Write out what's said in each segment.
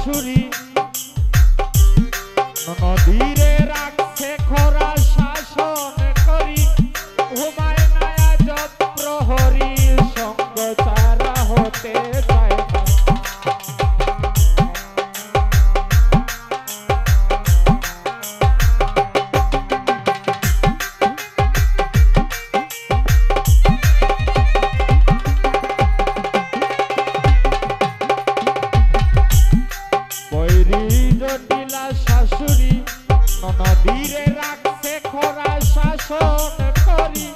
শাশুড়ি নদীরে রাখছে খরা শাসন করি ঘুমায় না আজব প্রহরী সঙ্গ ছাড়া হতে চায় না। জটিলা শাশুড়ি নদীরে রাখছে খরা শাসন করি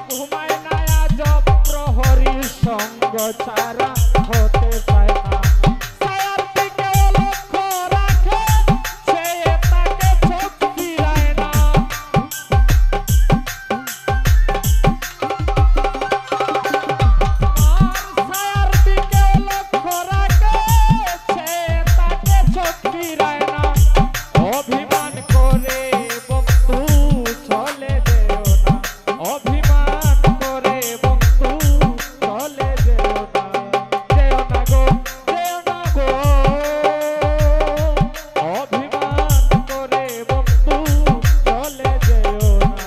ঘুমায় না আজব প্রহরী সঙ্গ ছাড়া হতে চায় না। ছায়ার দিকে লক্ষ্য রাখে সে তাকে চোখ ফিরায় না। ছায়ার দিকে লক্ষ্য রাখে সে তাকে চোখ ফিরায় না। অভিমান করে বন্ধু চলে যেও না, অভিমান করে বন্ধু চলে যেও না, যেও না গো, যেও না গো, অভিমান করে বন্ধু চলে যেও না।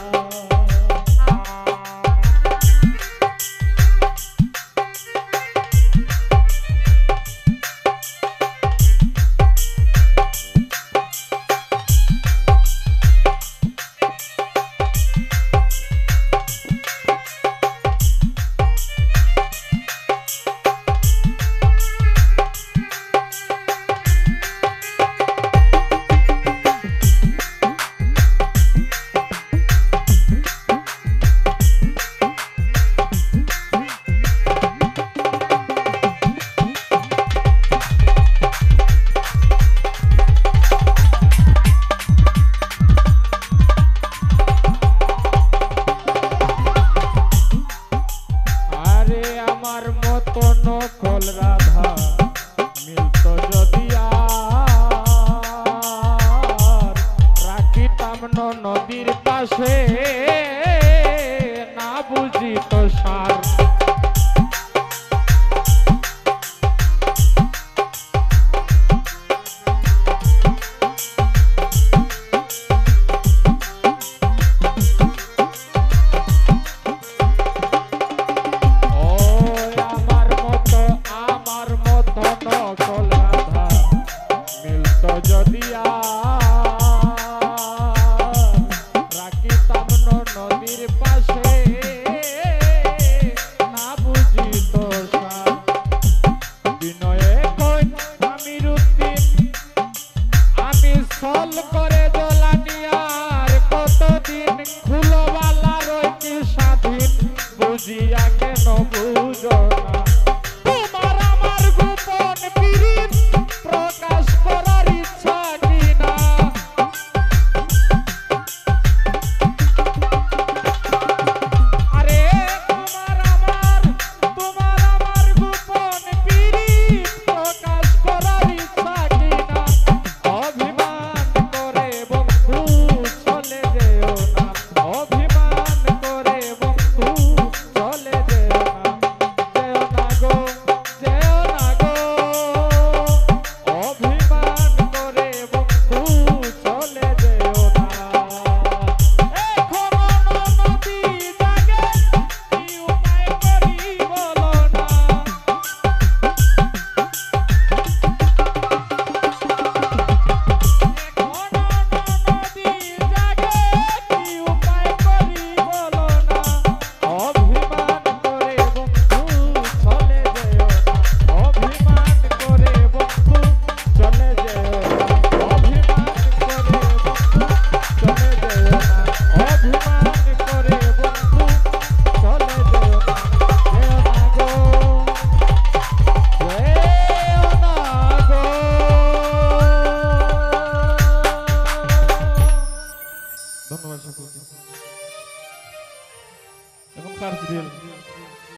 নকল রাধা মিলত যদি আর রাখিতাম নদীর পাশে না বুঝিত সার। যদি রাখিতাম নদীর পাশে না বুঝিত সার। বিনয়ে কই আমিরুদ্দিন আমি ছল করে জ্বলানিয়ার কতদিন খুলবালা রইতি স্বাধীন বুঝিয়া কেন বুঝো না।